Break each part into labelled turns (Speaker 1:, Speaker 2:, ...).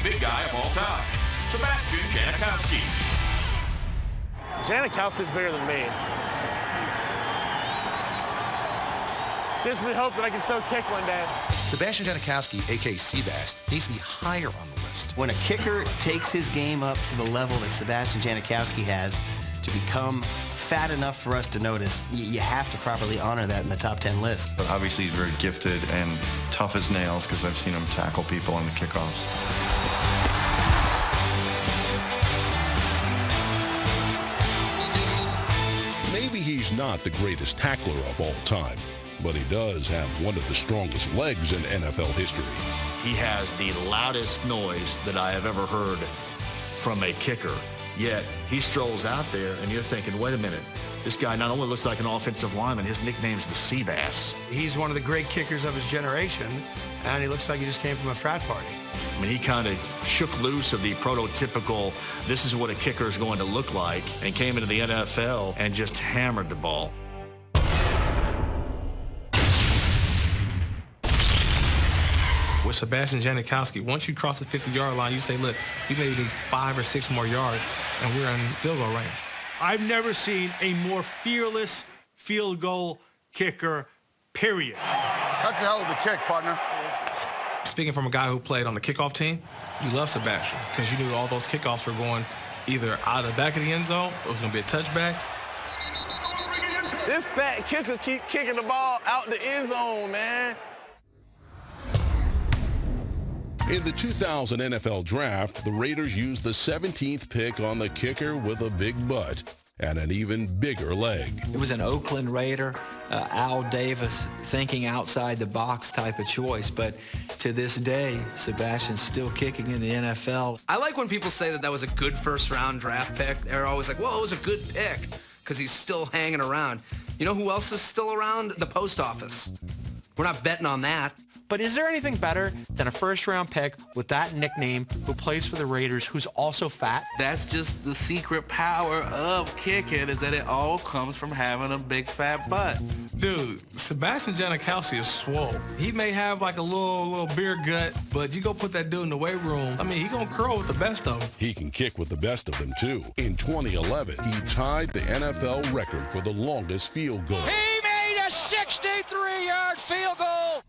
Speaker 1: big guy of all time, Sebastian Janikowski.
Speaker 2: Janikowski's bigger than me. Gives me hope that I can still kick one day.
Speaker 3: Sebastian Janikowski, a.k.a. Seabass, needs to be higher on the list.
Speaker 4: When a kicker takes his game up to the level that Sebastian Janikowski has to become fat enough for us to notice, you have to properly honor that in the top 10 list.
Speaker 5: But obviously he's very gifted and tough as nails because I've seen him tackle people in the kickoffs.
Speaker 6: Maybe he's not the greatest tackler of all time, but he does have one of the strongest legs in NFL history.
Speaker 7: He has the loudest noise that I have ever heard from a kicker. Yet he strolls out there and you're thinking, wait a minute, this guy not only looks like an offensive lineman, his nickname's the Seabass.
Speaker 8: He's one of the great kickers of his generation, and he looks like he just came from a frat party.
Speaker 7: I mean, he kind of shook loose of the prototypical, this is what a kicker is going to look like, and came into the NFL and just hammered the ball.
Speaker 9: With Sebastian Janikowski, once you cross the 50-yard line, you say, look, we may need 5 or 6 more yards, and we're in field goal range.
Speaker 10: I've never seen a more fearless field goal kicker, period.
Speaker 11: That's a hell of a kick, partner.
Speaker 9: Speaking from a guy who played on the kickoff team, you love Sebastian because you knew all those kickoffs were going either out of the back of the end zone or it was going to be a touchback.
Speaker 2: This fat kicker keep kicking the ball out the end zone, man.
Speaker 6: In the 2000 NFL Draft, the Raiders used the 17th pick on the kicker with a big butt and an even bigger leg.
Speaker 12: It was an Oakland Raider, Al Davis, thinking outside the box type of choice. But to this day, Sebastian's still kicking in the NFL.
Speaker 13: I like when people say that that was a good first-round draft pick. They're always like, well, it was a good pick because he's still hanging around. You know who else is still around? The post office. We're not betting on that.
Speaker 14: But is there anything better than a first-round pick with that nickname who plays for the Raiders who's also fat?
Speaker 15: That's just the secret power of kicking, is that it all comes from having a big fat butt.
Speaker 9: Dude, Sebastian Janikowski is swole. He may have like a little beer gut, but you go put that dude in the weight room, I mean, he gonna curl with the best of them.
Speaker 6: He can kick with the best of them, too. In 2011, he tied the NFL record for the longest field goal.
Speaker 16: He made a 63-yard field goal!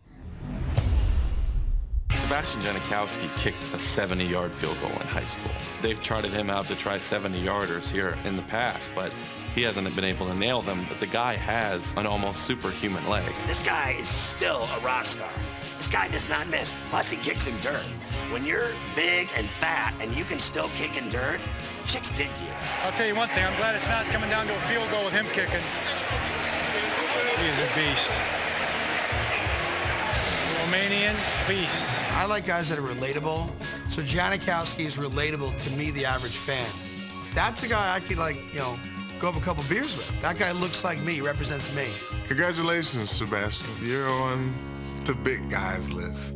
Speaker 5: Sebastian Janikowski kicked a 70-yard field goal in high school. They've charted him out to try 70-yarders here in the past, but he hasn't been able to nail them. But the guy has an almost superhuman leg.
Speaker 17: This guy is still a rock star. This guy does not miss. Plus, he kicks in dirt. When you're big and fat and you can still kick in dirt, chicks dig you.
Speaker 18: I'll tell you one thing. I'm glad it's not coming down to a field goal with him kicking. He is a beast. Romanian beast.
Speaker 8: I like guys that are relatable. So Janikowski is relatable to me, the average fan. That's a guy I could, like, you know, go have a couple beers with. That guy looks like me, represents me.
Speaker 19: Congratulations, Sebastian. You're on the big guys list.